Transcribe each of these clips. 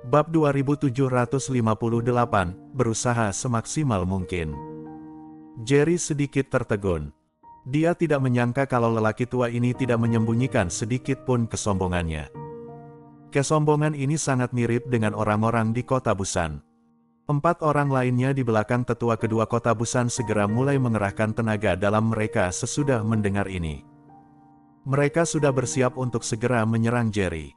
Bab 2758, berusaha semaksimal mungkin. Jerry sedikit tertegun. Dia tidak menyangka kalau lelaki tua ini tidak menyembunyikan sedikit pun kesombongannya. Kesombongan ini sangat mirip dengan orang-orang di kota Busan. 4 orang lainnya di belakang tetua kedua kota Busan segera mulai mengerahkan tenaga dalam mereka sesudah mendengar ini. Mereka sudah bersiap untuk segera menyerang Jerry.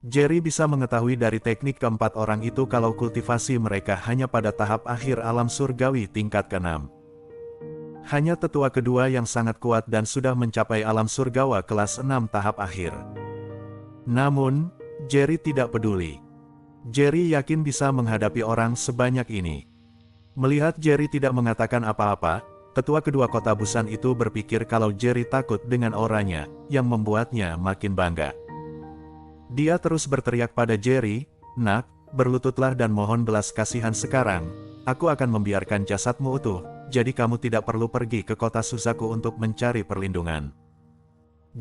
Jerry bisa mengetahui dari teknik keempat orang itu kalau kultivasi mereka hanya pada tahap akhir alam surgawi tingkat ke-6. Hanya tetua kedua yang sangat kuat dan sudah mencapai alam surgawa kelas 6 tahap akhir. Namun, Jerry tidak peduli. Jerry yakin bisa menghadapi orang sebanyak ini. Melihat Jerry tidak mengatakan apa-apa, tetua kedua kota Busan itu berpikir kalau Jerry takut dengan auranya, yang membuatnya makin bangga. Dia terus berteriak pada Jerry, "Nak, berlututlah dan mohon belas kasihan sekarang. Aku akan membiarkan jasadmu utuh, jadi kamu tidak perlu pergi ke kota Suzaku untuk mencari perlindungan."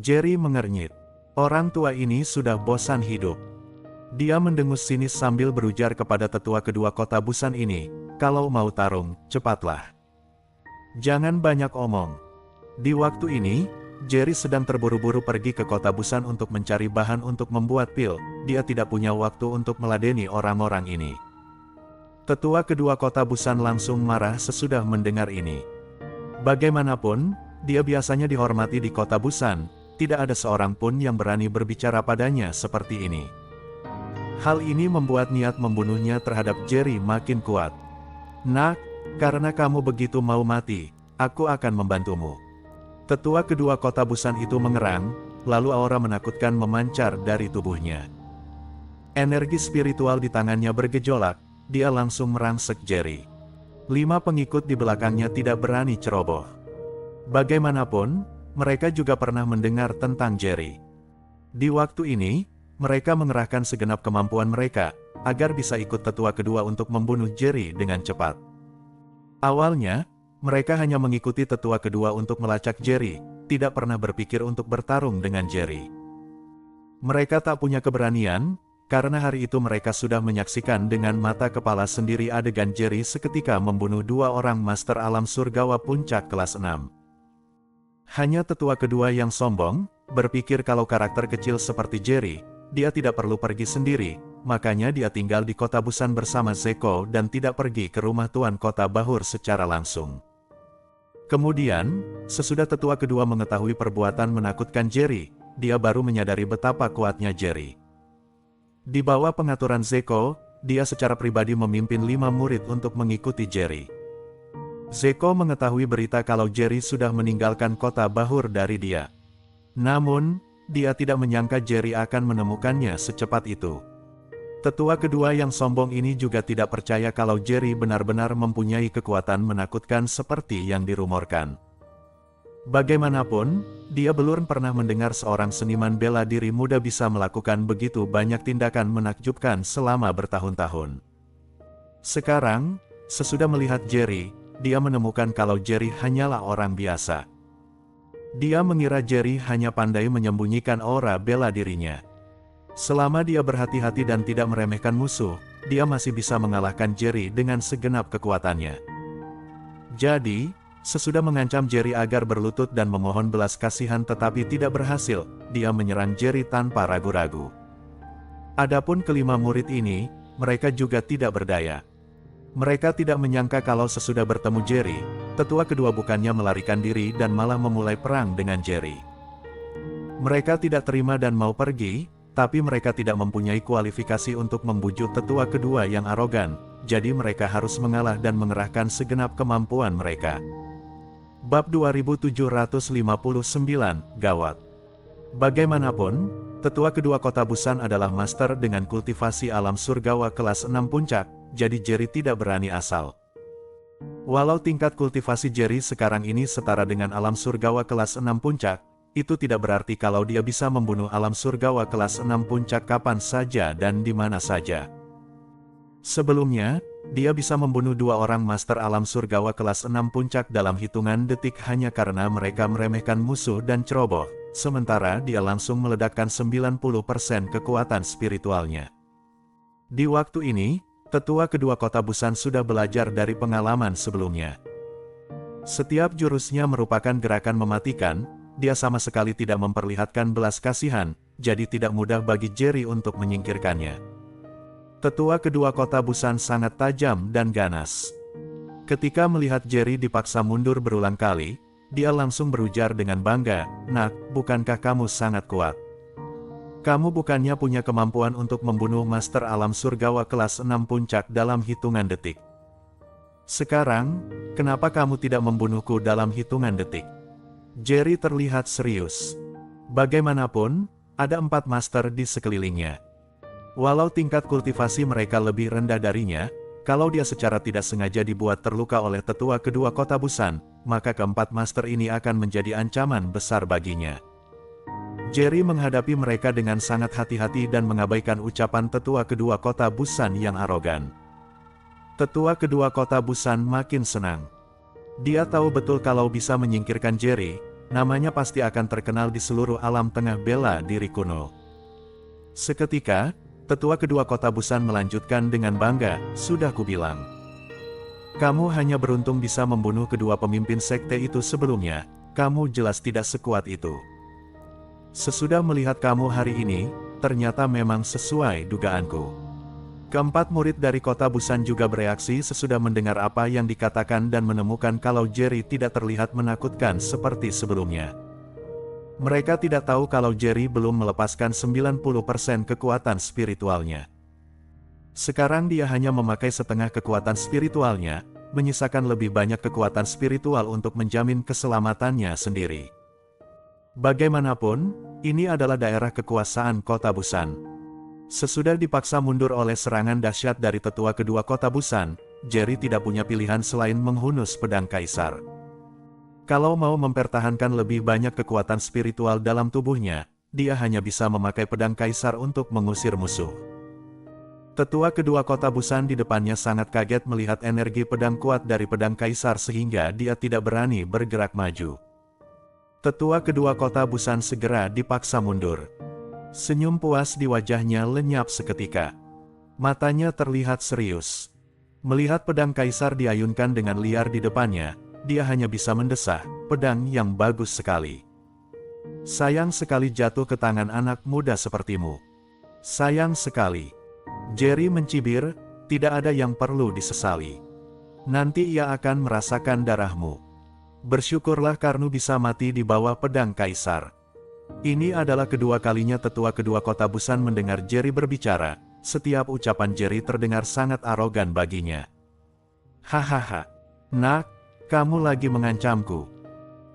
Jerry mengernyit. Orang tua ini sudah bosan hidup. Dia mendengus sinis sambil berujar kepada tetua kedua kota Busan ini, "Kalau mau tarung, cepatlah. Jangan banyak omong." Di waktu ini, Jerry sedang terburu-buru pergi ke kota Busan untuk mencari bahan untuk membuat pil. Dia tidak punya waktu untuk meladeni orang-orang ini. Tetua kedua kota Busan langsung marah sesudah mendengar ini. Bagaimanapun, dia biasanya dihormati di kota Busan, tidak ada seorang pun yang berani berbicara padanya seperti ini. Hal ini membuat niat membunuhnya terhadap Jerry makin kuat. "Nak, karena kamu begitu mau mati, aku akan membantumu." Tetua kedua kota Busan itu mengerang, lalu aura menakutkan memancar dari tubuhnya. Energi spiritual di tangannya bergejolak, dia langsung merangsek Jerry. 5 pengikut di belakangnya tidak berani ceroboh. Bagaimanapun, mereka juga pernah mendengar tentang Jerry. Di waktu ini, mereka mengerahkan segenap kemampuan mereka, agar bisa ikut tetua kedua untuk membunuh Jerry dengan cepat. Awalnya, mereka hanya mengikuti tetua kedua untuk melacak Jerry, tidak pernah berpikir untuk bertarung dengan Jerry. Mereka tak punya keberanian, karena hari itu mereka sudah menyaksikan dengan mata kepala sendiri adegan Jerry seketika membunuh 2 orang master alam surgawa puncak kelas 6. Hanya tetua kedua yang sombong, berpikir kalau karakter kecil seperti Jerry, dia tidak perlu pergi sendiri, makanya dia tinggal di kota Busan bersama Zeko dan tidak pergi ke rumah tuan kota Bahur secara langsung. Kemudian, sesudah tetua kedua mengetahui perbuatan menakutkan Jerry, dia baru menyadari betapa kuatnya Jerry. Di bawah pengaturan Zeko, dia secara pribadi memimpin 5 murid untuk mengikuti Jerry. Zeko mengetahui berita kalau Jerry sudah meninggalkan kota Bahur dari dia. Namun, dia tidak menyangka Jerry akan menemukannya secepat itu. Tetua kedua yang sombong ini juga tidak percaya kalau Jerry benar-benar mempunyai kekuatan menakutkan seperti yang dirumorkan. Bagaimanapun, dia belum pernah mendengar seorang seniman bela diri muda bisa melakukan begitu banyak tindakan menakjubkan selama bertahun-tahun. Sekarang, sesudah melihat Jerry, dia menemukan kalau Jerry hanyalah orang biasa. Dia mengira Jerry hanya pandai menyembunyikan aura bela dirinya. Selama dia berhati-hati dan tidak meremehkan musuh, dia masih bisa mengalahkan Jerry dengan segenap kekuatannya. Jadi, sesudah mengancam Jerry agar berlutut dan memohon belas kasihan tetapi tidak berhasil, dia menyerang Jerry tanpa ragu-ragu. Adapun kelima murid ini, mereka juga tidak berdaya. Mereka tidak menyangka kalau sesudah bertemu Jerry, tetua kedua bukannya melarikan diri dan malah memulai perang dengan Jerry. Mereka tidak terima dan mau pergi, tapi mereka tidak mempunyai kualifikasi untuk membujuk tetua kedua yang arogan, jadi mereka harus mengalah dan mengerahkan segenap kemampuan mereka. Bab 2759, Gawat. Bagaimanapun, tetua kedua kota Busan adalah master dengan kultivasi alam surgawa kelas 6 puncak, jadi Jerry tidak berani asal. Walau tingkat kultivasi Jerry sekarang ini setara dengan alam surgawa kelas 6 puncak, itu tidak berarti kalau dia bisa membunuh alam surgawa kelas 6 puncak kapan saja dan di mana saja. Sebelumnya, dia bisa membunuh 2 orang master alam surgawa kelas 6 puncak dalam hitungan detik hanya karena mereka meremehkan musuh dan ceroboh, sementara dia langsung meledakkan 90% kekuatan spiritualnya. Di waktu ini, tetua kedua kota Busan sudah belajar dari pengalaman sebelumnya. Setiap jurusnya merupakan gerakan mematikan, dia sama sekali tidak memperlihatkan belas kasihan, jadi tidak mudah bagi Jerry untuk menyingkirkannya. Tetua kedua kota Busan sangat tajam dan ganas. Ketika melihat Jerry dipaksa mundur berulang kali, dia langsung berujar dengan bangga, "Nak, bukankah kamu sangat kuat? Kamu bukannya punya kemampuan untuk membunuh Master Alam Surgawa kelas 6 puncak dalam hitungan detik. Sekarang, kenapa kamu tidak membunuhku dalam hitungan detik?" Jerry terlihat serius. Bagaimanapun, ada 4 master di sekelilingnya. Walau tingkat kultivasi mereka lebih rendah darinya, kalau dia secara tidak sengaja dibuat terluka oleh tetua kedua kota Busan, maka keempat master ini akan menjadi ancaman besar baginya. Jerry menghadapi mereka dengan sangat hati-hati dan mengabaikan ucapan tetua kedua kota Busan yang arogan. Tetua kedua kota Busan makin senang. Dia tahu betul kalau bisa menyingkirkan Jerry, namanya pasti akan terkenal di seluruh alam tengah bela diri kuno. Seketika, tetua kedua kota Busan melanjutkan dengan bangga, "Sudah kubilang. Kamu hanya beruntung bisa membunuh kedua pemimpin sekte itu sebelumnya, kamu jelas tidak sekuat itu. Sesudah melihat kamu hari ini, ternyata memang sesuai dugaanku." Keempat murid dari kota Busan juga bereaksi sesudah mendengar apa yang dikatakan dan menemukan kalau Jerry tidak terlihat menakutkan seperti sebelumnya. Mereka tidak tahu kalau Jerry belum melepaskan 90% kekuatan spiritualnya. Sekarang dia hanya memakai setengah kekuatan spiritualnya, menyisakan lebih banyak kekuatan spiritual untuk menjamin keselamatannya sendiri. Bagaimanapun, ini adalah daerah kekuasaan kota Busan. Sesudah dipaksa mundur oleh serangan dahsyat dari tetua kedua kota Busan, Jerry tidak punya pilihan selain menghunus pedang kaisar. Kalau mau mempertahankan lebih banyak kekuatan spiritual dalam tubuhnya, dia hanya bisa memakai pedang kaisar untuk mengusir musuh. Tetua kedua kota Busan di depannya sangat kaget melihat energi pedang kuat dari pedang kaisar sehingga dia tidak berani bergerak maju. Tetua kedua kota Busan segera dipaksa mundur. Senyum puas di wajahnya lenyap seketika. Matanya terlihat serius. Melihat pedang kaisar diayunkan dengan liar di depannya, dia hanya bisa mendesah, "Pedang yang bagus sekali. Sayang sekali jatuh ke tangan anak muda sepertimu. Sayang sekali." Jerry mencibir, "Tidak ada yang perlu disesali. Nanti ia akan merasakan darahmu. Bersyukurlah karena bisa mati di bawah pedang kaisar." Ini adalah kedua kalinya tetua kedua kota Busan mendengar Jerry berbicara. Setiap ucapan Jerry terdengar sangat arogan baginya. "Hahaha. Nak, kamu lagi mengancamku.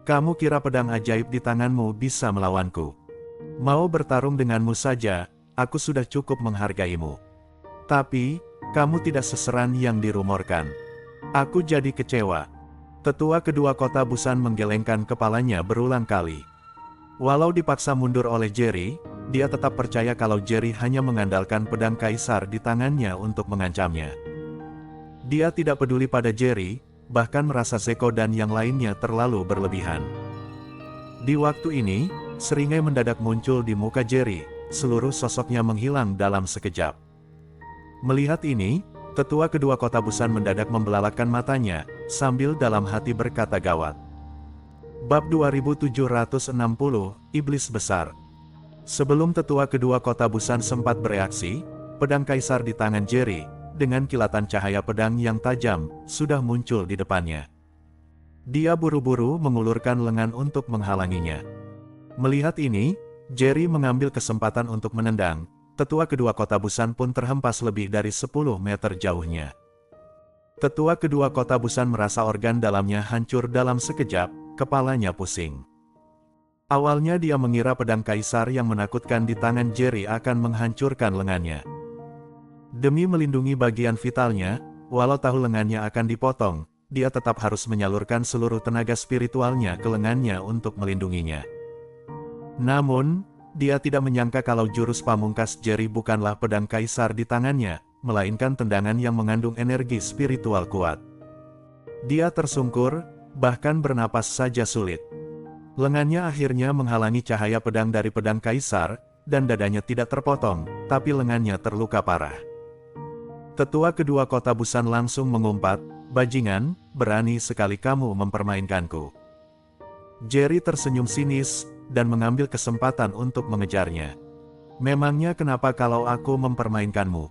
Kamu kira pedang ajaib di tanganmu bisa melawanku? Mau bertarung denganmu saja, aku sudah cukup menghargaimu. Tapi, kamu tidak seseran yang dirumorkan. Aku jadi kecewa." Tetua kedua kota Busan menggelengkan kepalanya berulang kali. Walau dipaksa mundur oleh Jerry, dia tetap percaya kalau Jerry hanya mengandalkan pedang kaisar di tangannya untuk mengancamnya. Dia tidak peduli pada Jerry, bahkan merasa Zeko dan yang lainnya terlalu berlebihan. Di waktu ini, seringai mendadak muncul di muka Jerry, seluruh sosoknya menghilang dalam sekejap. Melihat ini, tetua kedua kota Busan mendadak membelalakkan matanya, sambil dalam hati berkata, "Gawat." Bab 2760, Iblis Besar. Sebelum tetua kedua kota Busan sempat bereaksi, pedang kaisar di tangan Jerry, dengan kilatan cahaya pedang yang tajam, sudah muncul di depannya. Dia buru-buru mengulurkan lengan untuk menghalanginya. Melihat ini, Jerry mengambil kesempatan untuk menendang. Tetua kedua kota Busan pun terhempas lebih dari 10 meter jauhnya. Tetua kedua kota Busan merasa organ dalamnya hancur dalam sekejap, kepalanya pusing. Awalnya dia mengira pedang kaisar yang menakutkan di tangan Jerry akan menghancurkan lengannya. Demi melindungi bagian vitalnya, walau tahu lengannya akan dipotong, dia tetap harus menyalurkan seluruh tenaga spiritualnya ke lengannya untuk melindunginya. Namun, dia tidak menyangka kalau jurus pamungkas Jerry bukanlah pedang kaisar di tangannya, melainkan tendangan yang mengandung energi spiritual kuat. Dia tersungkur, bahkan bernapas saja sulit. Lengannya akhirnya menghalangi cahaya pedang dari pedang kaisar, dan dadanya tidak terpotong, tapi lengannya terluka parah. Tetua kedua kota Busan langsung mengumpat, "Bajingan, berani sekali kamu mempermainkanku." Jerry tersenyum sinis, dan mengambil kesempatan untuk mengejarnya. "Memangnya kenapa kalau aku mempermainkanmu?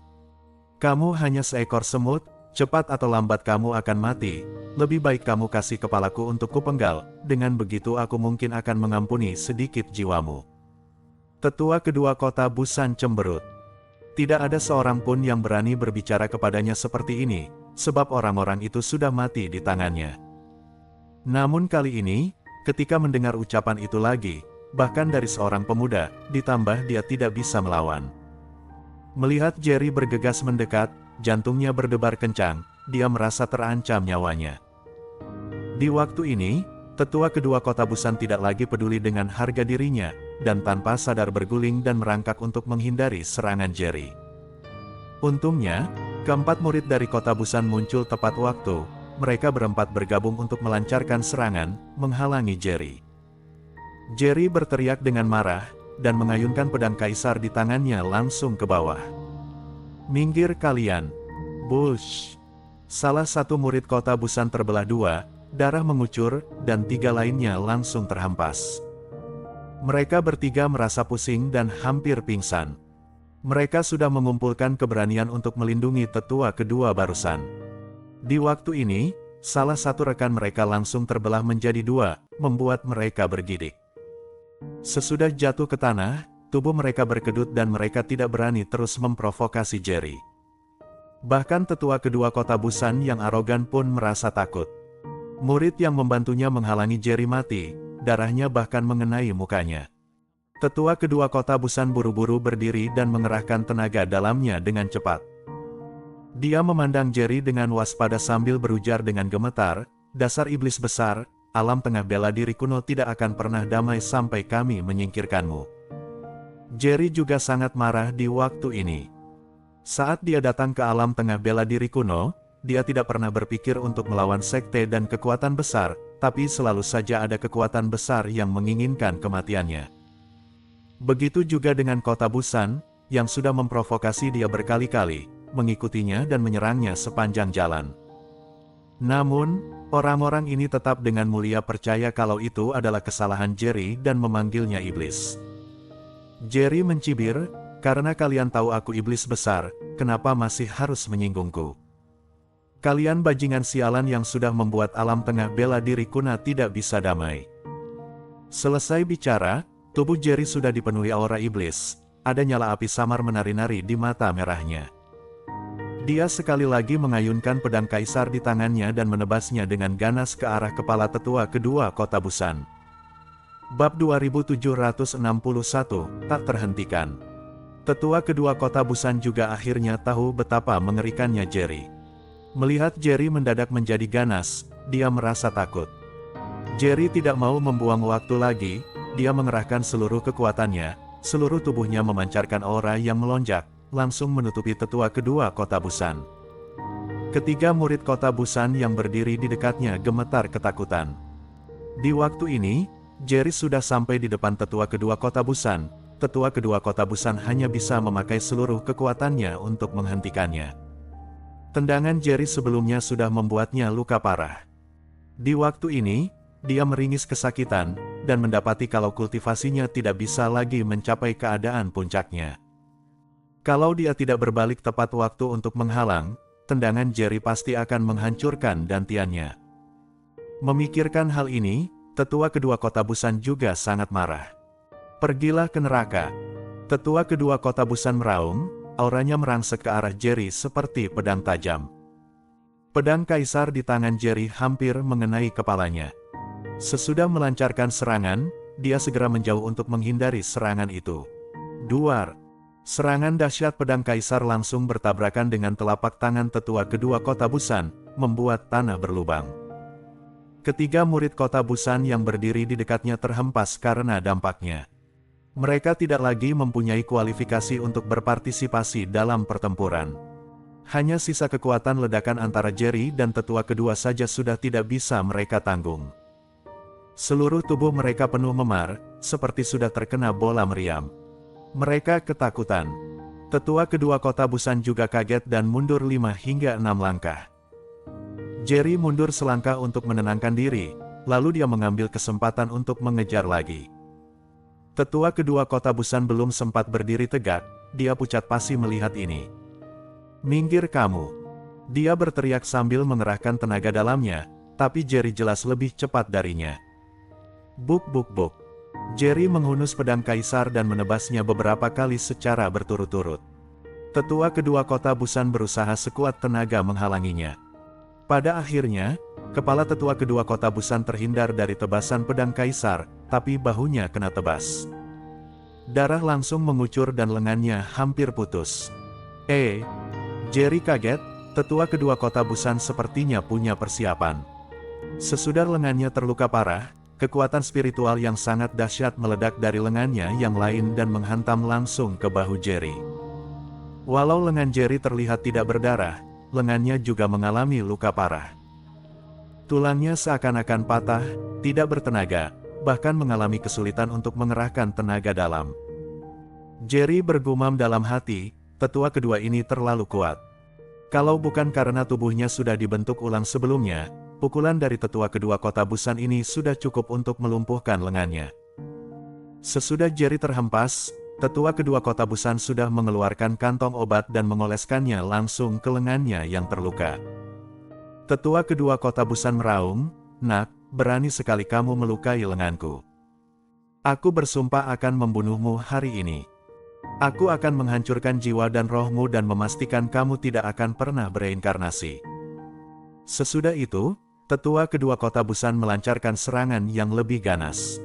Kamu hanya seekor semut, cepat atau lambat kamu akan mati. Lebih baik kamu kasih kepalaku untuk kupenggal, dengan begitu aku mungkin akan mengampuni sedikit jiwamu." Tetua kedua kota Busan cemberut. Tidak ada seorang pun yang berani berbicara kepadanya seperti ini, sebab orang-orang itu sudah mati di tangannya. Namun kali ini, ketika mendengar ucapan itu lagi, bahkan dari seorang pemuda, ditambah dia tidak bisa melawan. Melihat Jerry bergegas mendekat, jantungnya berdebar kencang, dia merasa terancam nyawanya. Di waktu ini, tetua kedua kota Busan tidak lagi peduli dengan harga dirinya, dan tanpa sadar berguling dan merangkak untuk menghindari serangan Jerry. Untungnya, keempat murid dari kota Busan muncul tepat waktu. Mereka berempat bergabung untuk melancarkan serangan, menghalangi Jerry. Jerry berteriak dengan marah, dan mengayunkan pedang kaisar di tangannya langsung ke bawah. "Minggir kalian!" Bulsh! Salah satu murid kota Busan terbelah dua, darah mengucur, dan tiga lainnya langsung terhempas. Mereka bertiga merasa pusing dan hampir pingsan. Mereka sudah mengumpulkan keberanian untuk melindungi tetua kedua barusan. Di waktu ini, salah satu rekan mereka langsung terbelah menjadi dua, membuat mereka bergidik. Sesudah jatuh ke tanah, tubuh mereka berkedut dan mereka tidak berani terus memprovokasi Jerry. Bahkan tetua kedua kota Busan yang arogan pun merasa takut. Murid yang membantunya menghalangi Jerry mati, darahnya bahkan mengenai mukanya. Tetua kedua kota Busan buru-buru berdiri dan mengerahkan tenaga dalamnya dengan cepat. Dia memandang Jerry dengan waspada sambil berujar dengan gemetar, "Dasar iblis besar, alam tengah bela diri kuno tidak akan pernah damai sampai kami menyingkirkanmu." Jerry juga sangat marah di waktu ini. Saat dia datang ke alam tengah bela diri kuno, dia tidak pernah berpikir untuk melawan sekte dan kekuatan besar, tapi selalu saja ada kekuatan besar yang menginginkan kematiannya. Begitu juga dengan kota Busan, yang sudah memprovokasi dia berkali-kali, mengikutinya dan menyerangnya sepanjang jalan. Namun, orang-orang ini tetap dengan mulia percaya kalau itu adalah kesalahan Jerry dan memanggilnya iblis. Jerry mencibir, "Karena kalian tahu aku iblis besar, kenapa masih harus menyinggungku? Kalian bajingan sialan yang sudah membuat alam tengah bela diri kuno tidak bisa damai." Selesai bicara, tubuh Jerry sudah dipenuhi aura iblis, ada nyala api samar menari-nari di mata merahnya. Dia sekali lagi mengayunkan pedang kaisar di tangannya dan menebasnya dengan ganas ke arah kepala tetua kedua kota Busan. Bab 2761, tak terhentikan. Tetua kedua kota Busan juga akhirnya tahu betapa mengerikannya Jerry. Melihat Jerry mendadak menjadi ganas, dia merasa takut. Jerry tidak mau membuang waktu lagi, dia mengerahkan seluruh kekuatannya, seluruh tubuhnya memancarkan aura yang melonjak, langsung menutupi tetua kedua kota Busan. Ketiga murid kota Busan yang berdiri di dekatnya gemetar ketakutan. Di waktu ini, Jerry sudah sampai di depan tetua kedua kota Busan. Tetua kedua kota Busan hanya bisa memakai seluruh kekuatannya untuk menghentikannya. Tendangan Jerry sebelumnya sudah membuatnya luka parah. Di waktu ini, dia meringis kesakitan, dan mendapati kalau kultivasinya tidak bisa lagi mencapai keadaan puncaknya. Kalau dia tidak berbalik tepat waktu untuk menghalang, tendangan Jerry pasti akan menghancurkan dantiannya. Memikirkan hal ini, tetua kedua kota Busan juga sangat marah. "Pergilah ke neraka." Tetua kedua kota Busan meraung, auranya merangsek ke arah Jerry seperti pedang tajam. Pedang kaisar di tangan Jerry hampir mengenai kepalanya. Sesudah melancarkan serangan, dia segera menjauh untuk menghindari serangan itu. Duar! Serangan dahsyat pedang kaisar langsung bertabrakan dengan telapak tangan tetua kedua kota Busan, membuat tanah berlubang. Ketiga murid kota Busan yang berdiri di dekatnya terhempas karena dampaknya. Mereka tidak lagi mempunyai kualifikasi untuk berpartisipasi dalam pertempuran. Hanya sisa kekuatan ledakan antara Jerry dan tetua kedua saja sudah tidak bisa mereka tanggung. Seluruh tubuh mereka penuh memar, seperti sudah terkena bola meriam. Mereka ketakutan. Tetua kedua kota Busan juga kaget dan mundur 5 hingga 6 langkah. Jerry mundur selangkah untuk menenangkan diri, lalu dia mengambil kesempatan untuk mengejar lagi. Tetua kedua kota Busan belum sempat berdiri tegak, dia pucat pasi melihat ini. "Minggir kamu!" Dia berteriak sambil mengerahkan tenaga dalamnya, tapi Jerry jelas lebih cepat darinya. Buk buk buk. Jerry menghunus pedang kaisar dan menebasnya beberapa kali secara berturut-turut. Tetua kedua kota Busan berusaha sekuat tenaga menghalanginya. Pada akhirnya, kepala tetua kedua kota Busan terhindar dari tebasan pedang kaisar, tapi bahunya kena tebas. Darah langsung mengucur dan lengannya hampir putus. Jerry kaget, tetua kedua kota Busan sepertinya punya persiapan. Sesudah lengannya terluka parah, kekuatan spiritual yang sangat dahsyat meledak dari lengannya yang lain dan menghantam langsung ke bahu Jerry. Walau lengan Jerry terlihat tidak berdarah, lengannya juga mengalami luka parah. Tulangnya seakan-akan patah, tidak bertenaga, bahkan mengalami kesulitan untuk mengerahkan tenaga dalam. Jerry bergumam dalam hati, tetua kedua ini terlalu kuat. Kalau bukan karena tubuhnya sudah dibentuk ulang sebelumnya, pukulan dari tetua kedua kota Busan ini sudah cukup untuk melumpuhkan lengannya. Sesudah Jerry terhempas, tetua kedua kota Busan sudah mengeluarkan kantong obat dan mengoleskannya langsung ke lengannya yang terluka. Tetua kedua kota Busan meraung, "Nak, berani sekali kamu melukai lenganku. Aku bersumpah akan membunuhmu hari ini. Aku akan menghancurkan jiwa dan rohmu dan memastikan kamu tidak akan pernah bereinkarnasi." Sesudah itu, tetua kedua kota Busan melancarkan serangan yang lebih ganas.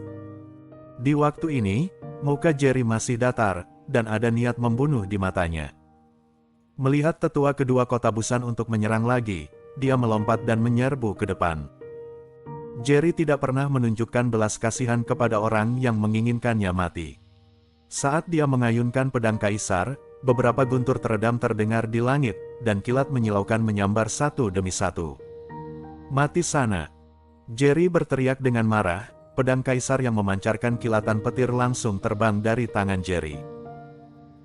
Di waktu ini, muka Jerry masih datar, dan ada niat membunuh di matanya. Melihat tetua kedua kota Busan untuk menyerang lagi, dia melompat dan menyerbu ke depan. Jerry tidak pernah menunjukkan belas kasihan kepada orang yang menginginkannya mati. Saat dia mengayunkan pedang kaisar, beberapa guntur teredam terdengar di langit, dan kilat menyilaukan menyambar satu demi satu. "Mati sana!" Jerry berteriak dengan marah. Pedang kaisar yang memancarkan kilatan petir langsung terbang dari tangan Jerry.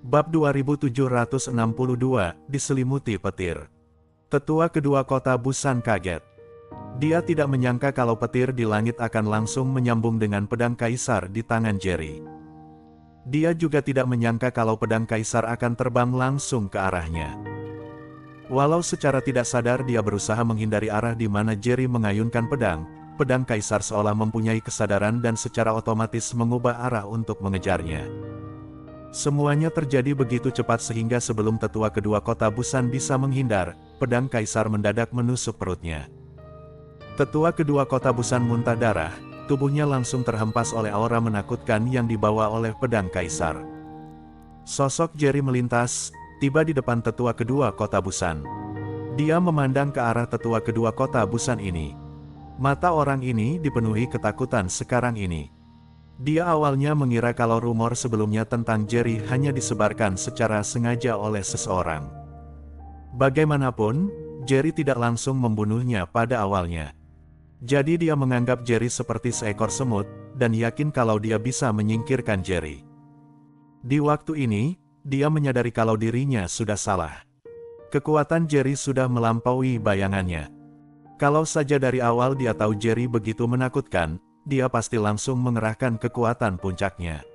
Bab 2762, diselimuti petir. Tetua kedua kota Busan kaget. Dia tidak menyangka kalau petir di langit akan langsung menyambung dengan pedang kaisar di tangan Jerry. Dia juga tidak menyangka kalau pedang kaisar akan terbang langsung ke arahnya. Walau secara tidak sadar dia berusaha menghindari arah di mana Jerry mengayunkan pedang kaisar seolah mempunyai kesadaran dan secara otomatis mengubah arah untuk mengejarnya. Semuanya terjadi begitu cepat sehingga sebelum tetua kedua kota Busan bisa menghindar, pedang kaisar mendadak menusuk perutnya. Tetua kedua kota Busan muntah darah, tubuhnya langsung terhempas oleh aura menakutkan yang dibawa oleh pedang kaisar. Sosok Jerry melintas, tiba di depan tetua kedua kota Busan. Dia memandang ke arah tetua kedua kota Busan ini. Mata orang ini dipenuhi ketakutan sekarang ini. Dia awalnya mengira kalau rumor sebelumnya tentang Jerry hanya disebarkan secara sengaja oleh seseorang. Bagaimanapun, Jerry tidak langsung membunuhnya pada awalnya. Jadi dia menganggap Jerry seperti seekor semut, dan yakin kalau dia bisa menyingkirkan Jerry. Di waktu ini, dia menyadari kalau dirinya sudah salah. Kekuatan Jerry sudah melampaui bayangannya. Kalau saja dari awal dia tahu Jerry begitu menakutkan, dia pasti langsung mengerahkan kekuatan puncaknya.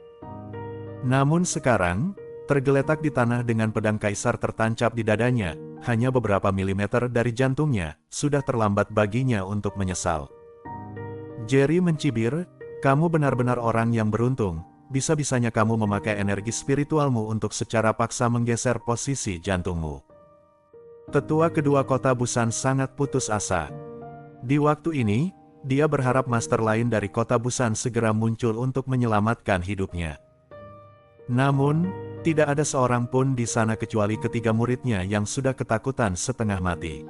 Namun sekarang, tergeletak di tanah dengan pedang kaisar tertancap di dadanya, hanya beberapa milimeter dari jantungnya, sudah terlambat baginya untuk menyesal. Jerry mencibir, "Kamu benar-benar orang yang beruntung, bisa-bisanya kamu memakai energi spiritualmu untuk secara paksa menggeser posisi jantungmu." Tetua kedua kota Busan sangat putus asa. Di waktu ini, dia berharap master lain dari kota Busan segera muncul untuk menyelamatkan hidupnya. Namun, tidak ada seorang pun di sana kecuali ketiga muridnya yang sudah ketakutan setengah mati.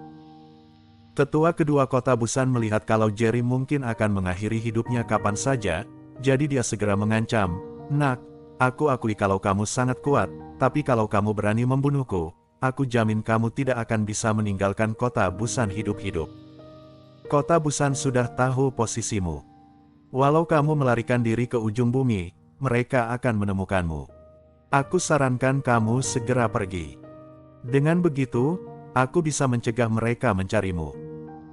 Tetua kedua kota Busan melihat kalau Jerry mungkin akan mengakhiri hidupnya kapan saja, jadi dia segera mengancam, "Nak, aku akui kalau kamu sangat kuat, tapi kalau kamu berani membunuhku, aku jamin kamu tidak akan bisa meninggalkan kota Busan hidup-hidup. Kota Busan sudah tahu posisimu. Walau kamu melarikan diri ke ujung bumi, mereka akan menemukanmu. Aku sarankan kamu segera pergi. Dengan begitu, aku bisa mencegah mereka mencarimu.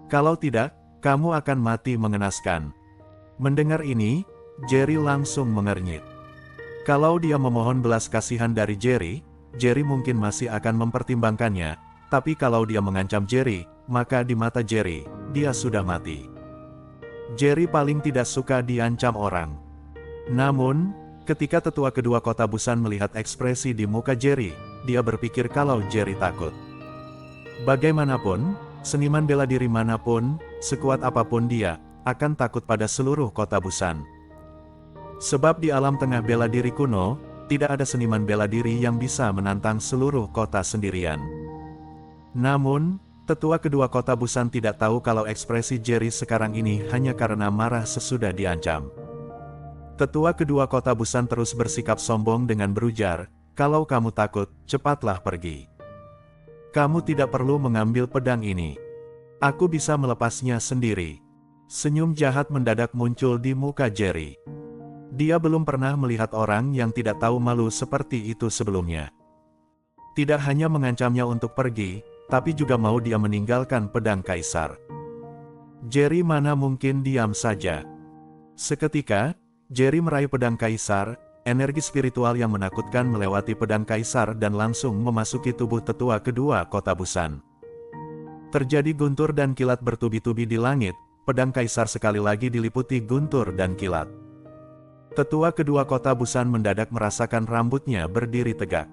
Kalau tidak, kamu akan mati mengenaskan." Mendengar ini, Jerry langsung mengernyit. Kalau dia memohon belas kasihan dari Jerry, Jerry mungkin masih akan mempertimbangkannya, tapi kalau dia mengancam Jerry, maka di mata Jerry, dia sudah mati. Jerry paling tidak suka diancam orang. Namun, ketika tetua kedua kota Busan melihat ekspresi di muka Jerry, dia berpikir kalau Jerry takut. Bagaimanapun, seniman bela diri manapun, sekuat apapun dia, akan takut pada seluruh kota Busan. Sebab di alam tengah bela diri kuno, tidak ada seniman bela diri yang bisa menantang seluruh kota sendirian. Namun, tetua kedua kota Busan tidak tahu kalau ekspresi Jerry sekarang ini hanya karena marah sesudah diancam. Tetua kedua kota Busan terus bersikap sombong dengan berujar, "Kalau kamu takut, cepatlah pergi. Kamu tidak perlu mengambil pedang ini. Aku bisa melepasnya sendiri." Senyum jahat mendadak muncul di muka Jerry. Dia belum pernah melihat orang yang tidak tahu malu seperti itu sebelumnya. Tidak hanya mengancamnya untuk pergi, tapi juga mau dia meninggalkan pedang kaisar. Jerry mana mungkin diam saja. Seketika, Jerry meraih pedang kaisar, energi spiritual yang menakutkan melewati pedang kaisar dan langsung memasuki tubuh tetua kedua kota Busan. Terjadi guntur dan kilat bertubi-tubi di langit, pedang kaisar sekali lagi diliputi guntur dan kilat. Tetua kedua kota Busan mendadak merasakan rambutnya berdiri tegak.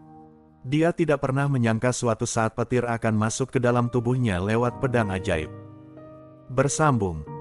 Dia tidak pernah menyangka suatu saat petir akan masuk ke dalam tubuhnya lewat pedang ajaib. Bersambung.